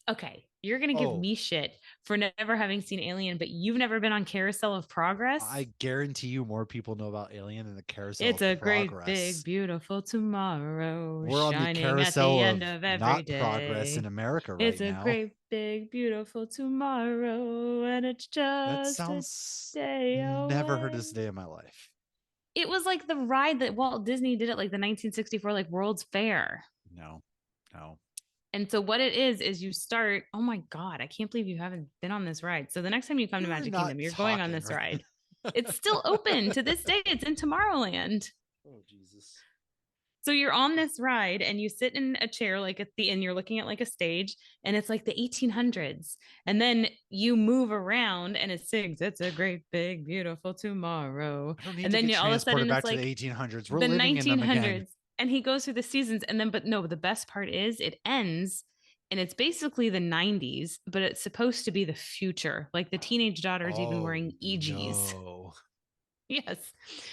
Okay, you're gonna give Oh, me shit for never having seen Alien, but you've never been on Carousel of Progress. I guarantee you more people know about Alien than the Carousel It's of a great, big, Progress. beautiful tomorrow We're on the shining at the carousel end of of every not progress in day. America It's right a now. great, big, beautiful tomorrow, and it's That just a sounds day never heard this away. day in my life. It was like the ride that Walt Disney did at like the 1964 like World's Fair. No, no. And so what it is you start, oh my God, I can't believe you haven't been on this ride. So the next time you come to You're Magic not Kingdom, you're going on talking, this right? ride. It's still open to this day. It's in Tomorrowland. Oh, Jesus. So you're on this ride and you sit in a chair like at the end, you're looking at like a stage and it's like the 1800s. And then you move around and it sings, it's a great, big, beautiful tomorrow. I don't need And to then get all of a transported sudden it's back to the like 1800s. We're the living in them again. 1900s and he goes through the seasons. And then, but no, the best part is it ends and it's basically the 90s, but it's supposed to be the future. Like the teenage daughter is even Oh, wearing EGs. no. Yes.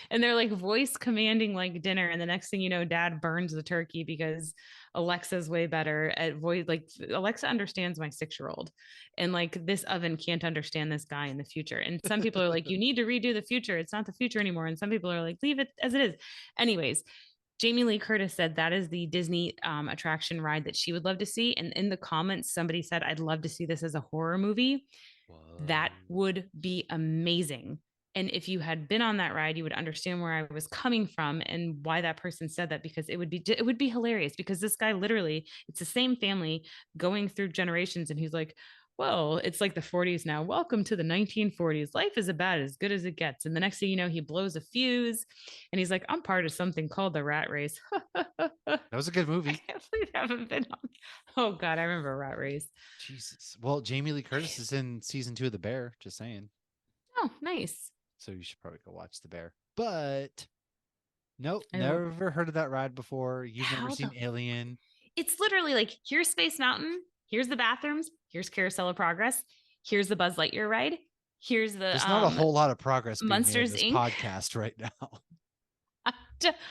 And they're like voice commanding like dinner. And the next thing you know, dad burns the turkey because Alexa's way better at voice. Like Alexa understands my 6-year-old. And like this oven can't understand this guy in the future. And some people are like, you need to redo the future. It's not the future anymore. And some people are like, leave it as it is. Anyways, Jamie Lee Curtis said that is the Disney attraction ride that she would love to see. And in the comments, somebody said, I'd love to see this as a horror movie. That What? would be amazing. And if you had been on that ride, you would understand where I was coming from and why that person said that, because it would be hilarious because this guy literally, it's the same family going through generations and he's like, well, it's like the 40s now. Welcome to the 1940s. Life is about as good as it gets. And the next thing you know, he blows a fuse and he's like, I'm part of something called the Rat Race. I That was a good movie. can't believe I haven't been on. Oh God, I remember Rat Race. Jesus. Well, Jamie Lee Curtis is in season 2 of The Bear, just saying. Oh, nice. So you should probably go watch The Bear. But nope, I will. never heard of that ride before. You've never How seen the Alien. It's literally like here's Space Mountain, here's the bathrooms, here's Carousel of Progress, here's the Buzz Lightyear ride, here's the There's not a whole lot of progress being made in Monsters this Inc. podcast right now.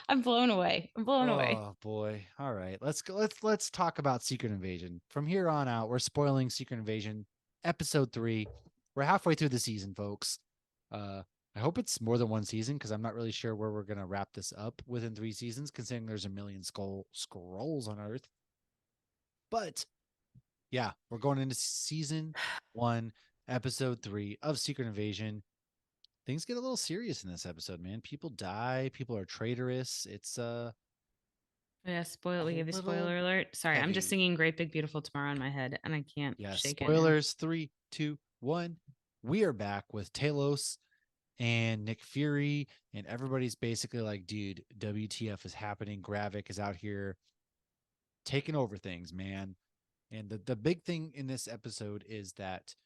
I'm blown away. I'm blown away. Oh boy. All right. Let's go. Let's talk about Secret Invasion. From here on out, we're spoiling Secret Invasion episode 3. We're halfway through the season, folks. I hope it's more than one season because I'm not really sure where we're gonna wrap this up within 3 seasons, considering there's a million scrolls on Earth. But yeah, we're going into season 1, episode 3 of Secret Invasion. Things get a little serious in this episode, man. People die, people are traitorous. It's Yeah, spoil. a We gave you little spoiler alert. Sorry, I'm just heavy. singing "Great Big Beautiful Tomorrow" in my head, and I can't Yeah, shake it now. spoilers. 3, 2, 1. We are back with Talos and Nick Fury, and everybody's basically like, dude, WTF is happening. Gravik is out here taking over things, man. And the big thing in this episode is that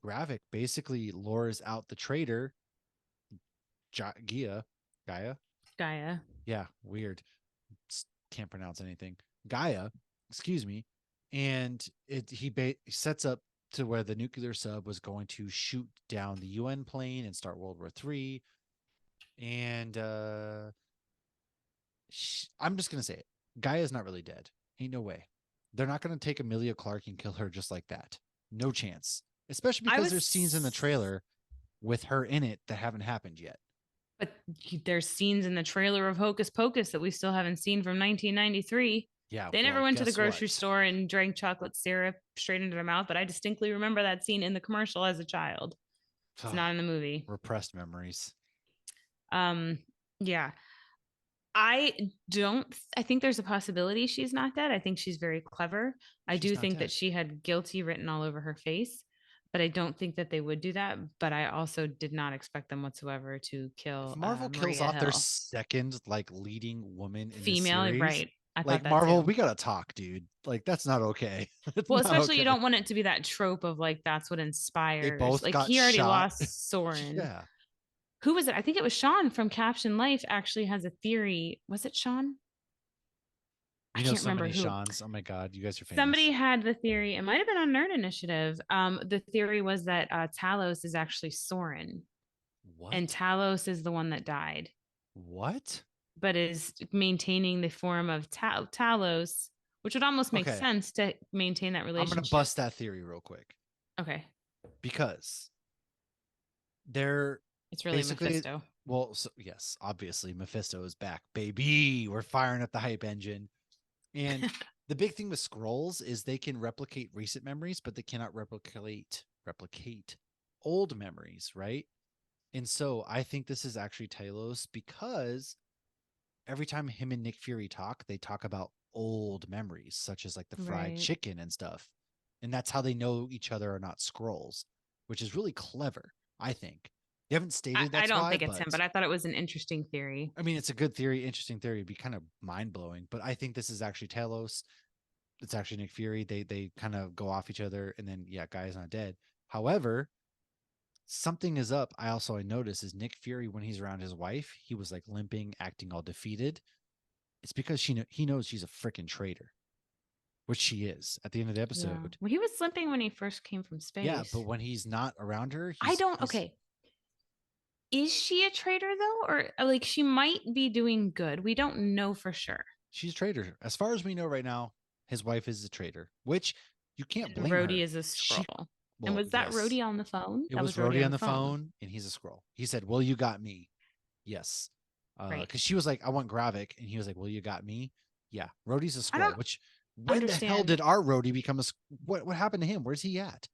Gravik basically lures out the traitor, Gaia. Gaia. Yeah, weird. Can't pronounce anything. Gaia, excuse me. And he sets up to where the nuclear sub was going to shoot down the UN plane and start World War III. And I'm just gonna say it. Gaia's not really dead. Ain't no way. They're not gonna take Amelia Clark and kill her just like that. No chance. Especially I because there's scenes in the was, trailer with her in it that haven't happened yet. but there's scenes in the trailer of Hocus Pocus that we still haven't seen from 1993. Yeah, They never well, went to the guess grocery what? store and drank chocolate syrup straight into their mouth, but I distinctly remember that scene in the commercial as a child. It's not in the movie. Repressed memories. Um, yeah. I think there's a possibility she's not dead. I think she's very clever. I She's do not think that dead. she had guilty written all over her face, but I don't think that they would do that. But I also did not expect them whatsoever to If kill Marvel kills Maria off their Hill. second like leading woman in this Female, series, right. I thought like that Marvel, too. we gotta talk, dude. Like that's not okay. It's Well, not especially you okay. don't want it to be that trope of like that's what They inspires. both Like got he already shot. lost Soren. Yeah. Who was it? I think it was Sean from Caption Life actually has a theory. Was it Sean? I We know can't so remember many who. Seans. Oh my god, you guys are Somebody famous. had the theory, it might have been on Nerd Initiative. The theory was that Talos is actually Soren, and What? Talos is the one that died, What? but is maintaining the form of Talos which would almost make Okay, sense to maintain that I'm gonna relationship. bust that theory real quick Okay. because they're It's really basically, Mephisto. well, so, yes, obviously Mephisto is back, baby. We're firing up the hype engine. And the big thing with scrolls is they can replicate recent memories, but they cannot replicate old memories, right? And so I think this is actually Talos because every time him and Nick Fury talk, they talk about old memories, such as like the fried Right. chicken and stuff. And that's how they know each other are not scrolls, which is really clever, I think. They haven't I, stated I that's don't why, think it's him, but but I thought it was an interesting theory. I mean, it's a good theory, interesting theory. It'd be kind of mind blowing, but I think this is actually Talos. It's actually Nick Fury. They kind of go off each other, and then yeah, guy's not dead. However, something is up. I noticed is Nick Fury when he's around his wife, he was like limping, acting all defeated. It's because he knows she's a freaking traitor, which she is at the end of the Yeah. episode. Well, he was limping when he first came from Yeah, but space. when he's not around her, I he's don't, he's okay. Is she a traitor though? Or like she might be doing good. We don't know for sure. she's a traitor. As far as we know right now, his wife is a traitor, which you can't And blame Rhodey her. is a She scroll. And well, was that yes, Rhodey on the phone? it That was was Rhodey Rhodey on on the the phone. phone, and he's a scroll. He said, "Well, you got me." Yes. Right. Because she was like, I want Gravik. And he was like, well, you got me. Yeah. Rhodey's a I scroll, don't which when the hell understand. did our Rhodey become what happened to him? Where's he at?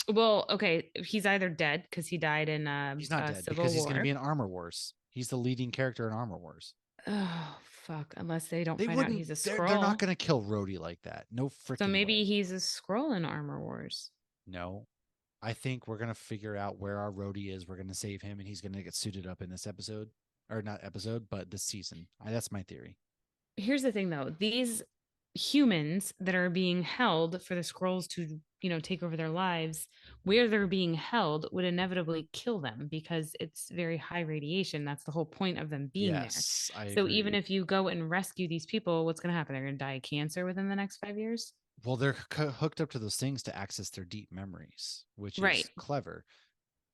Well, okay, he's either dead because he died in He's not dead Civil because he's going to War. be in Armor Wars. He's the leading character in Armor Wars. Oh, fuck. Unless they don't They find out wouldn't, he's a they're not scroll. going to kill Rhodey like that. No So freaking maybe way. he's a scroll in Armor Wars. No. I think we're going to figure out where our Rhodey is. We're going to save him and he's going to get suited up in this episode. Or not episode, but this season. That's my theory. Here's the thing though, these humans that are being held for the scrolls to, take over their lives, where they're being held would inevitably kill them because it's very high radiation. That's the whole point of them being there. Yes, I So even agree. if you go and rescue these people, what's going to happen? They're going to die of cancer within the next 5 years. Well, they're hooked up to those things to access their deep memories, which Right. is clever.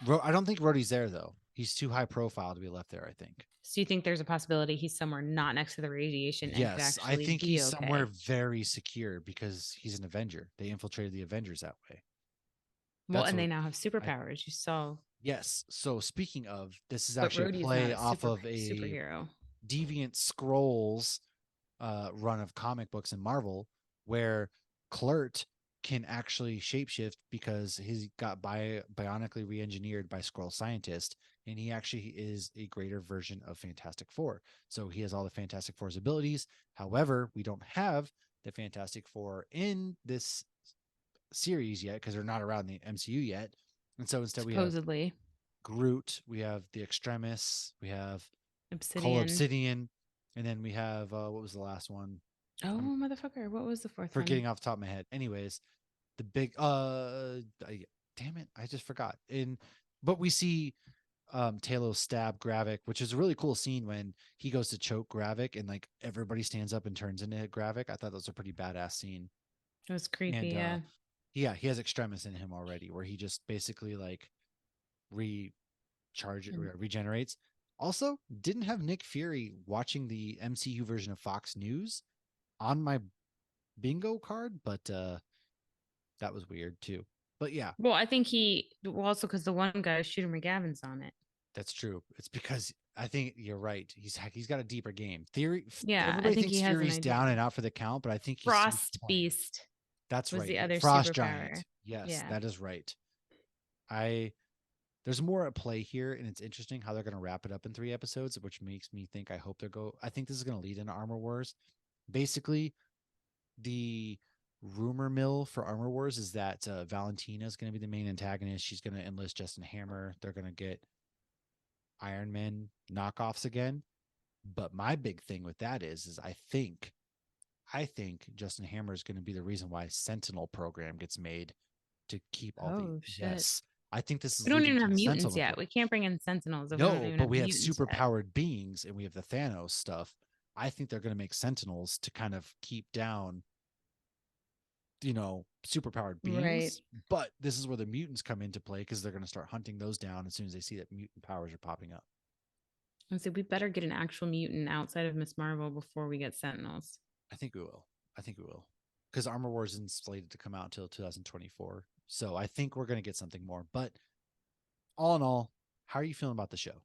I don't think Rhodey's there though. He's too high profile to be left there. I think. So you think there's a possibility he's somewhere not next to the radiation and could Yes, I actually think be he's somewhere okay? very secure because he's an Avenger. They infiltrated the Avengers that way. Well, That's and they what now have I. superpowers. You saw, Yes. So speaking of, this is but actually a Rhodey's not play a off of a superhero. Deviant Scrolls run of comic books in Marvel, where Klurt can actually shapeshift because he got bionically re-engineered by Skrull scientist, and he actually is a greater version of Fantastic Four. So he has all the Fantastic Four's abilities. However, we don't have the Fantastic Four in this series yet because they're not around the MCU yet. And so instead we have Supposedly, Groot, we have the Extremis, we have Cole Obsidian. Obsidian, and then we have what was the last one? I'm Oh, motherfucker. What was the fourth one? forgetting off the top of my head. Anyways, the big damn it, I just forgot. But we see Talos stab Gravik, which is a really cool scene when he goes to choke Gravik and like everybody stands up and turns into Gravik. I thought that was a pretty badass scene. It was creepy. And Yeah. yeah, he has Extremis in him already, where he just basically like recharge And regenerates. Also, didn't have Nick Fury watching the MCU version of Fox News on my bingo card, but that was weird too. But yeah, well, I think well, also because the one guy, Shooter McGavin's on it. that's true. It's because I think you're right. He's got a deeper game. Theory. Yeah, I Everybody think thinks he has an Fury's down idea. and out for the count, but I think he sees Frost the plan. Beast That's was right. the other Frost superpower. Giant. Yes, Yeah. that is right. I There's more at play here, and it's interesting how they're going to wrap it up in 3 episodes, which makes me think. I think this is going to lead into Armor Wars. Basically, the rumor mill for Armor Wars is that Valentina is going to be the main antagonist. She's going to enlist Justin Hammer. They're going to get Iron Man knockoffs again. But my big thing with that is I think Justin Hammer is going to be the reason why Sentinel program gets made to keep all the Oh shit. yes. I think this We is don't leading even to have the mutants Sentinel yet. program. We can't bring in Sentinels if we don't No, even but have we have mutants super yet. powered beings and we have the Thanos stuff. I think they're going to make Sentinels to kind of keep down, super powered Right. beings. But this is where the mutants come into play because they're going to start hunting those down as soon as they see that mutant powers are popping up. And so we better get an actual mutant outside of Miss Marvel before we get Sentinels. I think we will. I think we will. Because Armor Wars isn't slated to come out until 2024. So I think we're going to get something more. But all in all, how are you feeling about the show?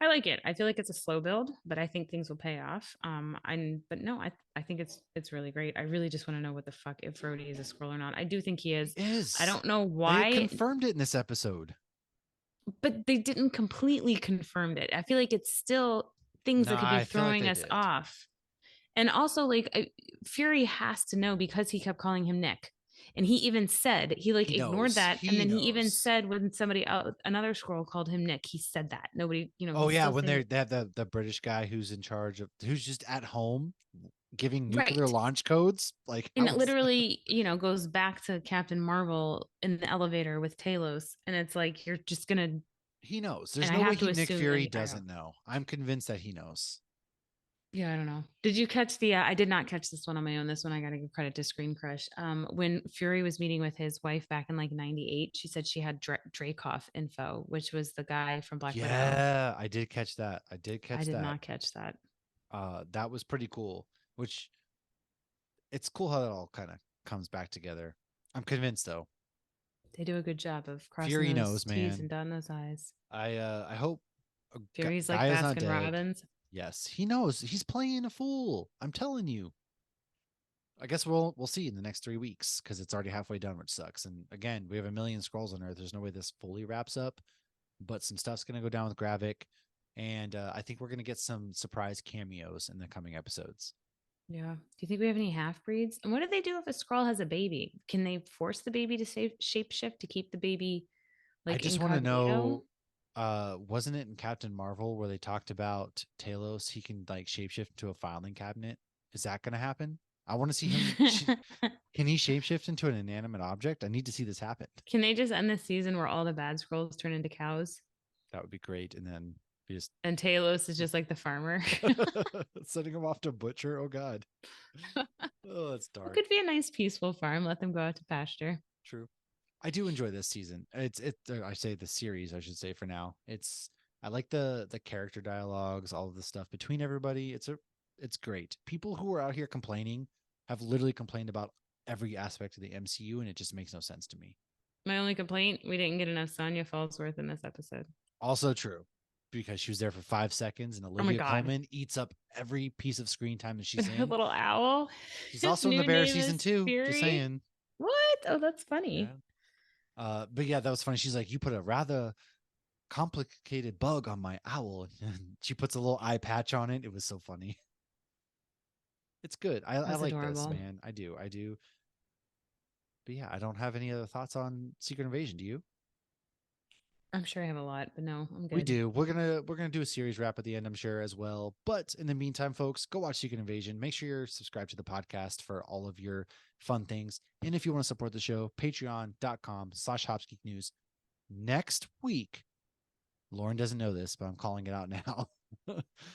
I like it. I feel like it's a slow build, but I think things will pay off. But no, I think it's really great. I really just want to know what the fuck if Rhodey is a scroll or not. I do think he He is. I is. don't know They why, confirmed it in this episode. but they didn't completely confirm it. I feel like it's still things that Nah, could be I feel like throwing they us did. off. And also, like, Fury has to know because he kept calling him Nick. And he even said he like He ignored knows. that, and He then he even knows. said when somebody else, another scroll called him Nick, he said that nobody, Oh he's yeah, still when saying they have the British guy who's in charge of who's just at home giving nuclear right. launch codes. Like And how it is literally, goes back to Captain Marvel in the elevator with Talos, and it's like you're just gonna, he knows? There's and I no way have to he Nick assume that Fury I don't. doesn't know. I'm convinced that he knows. Yeah, I don't know. Did you catch the? I did not catch this one on my own. This one I got to give credit to Screen Crush. When Fury was meeting with his wife back in like '98, she said she had Dracoff info, which was the guy from Black Widow. Yeah, I did catch that. I did I catch did that. not catch that. That was pretty cool. Which it's cool how that all kind of comes back together. I'm convinced though. They do a good job of crossing Fury those knows, T's man. and dotting those I's. I hope Fury's like Guy is not Baskin dead. Robbins. Yes, he knows. He's playing a fool. I'm telling you. I guess we'll see in the next 3 weeks because it's already halfway done, which sucks. And again, we have a million scrolls on Earth. There's no way this fully wraps up, but some stuff's gonna go down with Gravik, and I think we're gonna get some surprise cameos in the coming episodes. Yeah. Do you think we have any half breeds? And what do they do if a Skrull has a baby? Can they force the baby to shapeshift to keep the baby I like just want to incognito? know, wasn't it in Captain Marvel where they talked about Talos? He can like shapeshift into a filing cabinet. Is that gonna happen? I want to see him. Can he shapeshift into an inanimate object? I need to see this happen. Can they just end the season where all the bad Skrulls turn into cows That would be great. And then we just and Talos is just like the farmer? sending him off to butcher. Oh God. Oh, that's It dark. could be a nice peaceful farm. Let them go out to pasture. True. I do enjoy this season. I say the series, I should say for now. I like the character dialogues, all of the stuff between everybody. It's great. People who are out here complaining have literally complained about every aspect of the MCU, and it just makes no sense to me. My only complaint, we didn't get enough Sonya Fallsworth in this episode. Also true, because she was there for 5 seconds, and Oh my Olivia God. Colman eats up every piece of screen time that With she's her in. little owl. She's His also in the new Bear name season is 2. Just Fury. saying. What? Oh, that's Yeah. funny. But yeah, that was funny. She's like, you put a rather complicated bug on my owl. And she puts a little eye patch on it. It was so funny. It's good. I That's like this, adorable. man. I do. I do. But yeah, I don't have any other thoughts on Secret Invasion. Do you? I'm sure I have a lot, but no, I'm We good. do. We're gonna do a series wrap at the end, I'm sure, as well. But in the meantime, folks, go watch Secret Invasion. Make sure you're subscribed to the podcast for all of your fun things. And if you want to support the show, patreon.com/hopsgeeknews. Next week, Lauren doesn't know this, but I'm calling it out now.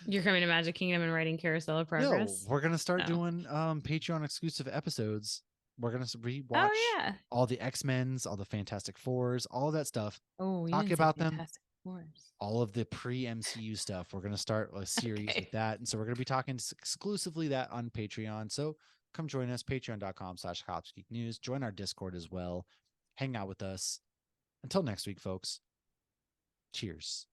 You're coming to Magic Kingdom and writing Carousel of No, Progress. we're gonna start Oh. doing Patreon exclusive episodes. We're gonna rewatch Oh yeah. all the X-Men's, all the Fantastic Fours, all of that stuff. Oh, you Talk didn't say about them, Fantastic Fours. all of the pre-MCU stuff. We're gonna start a series with Okay. that. And so we're gonna be talking exclusively that on Patreon. So come join us, patreon.com/hopsgeeknews. Join our Discord as well. Hang out with us. Until next week, folks. Cheers.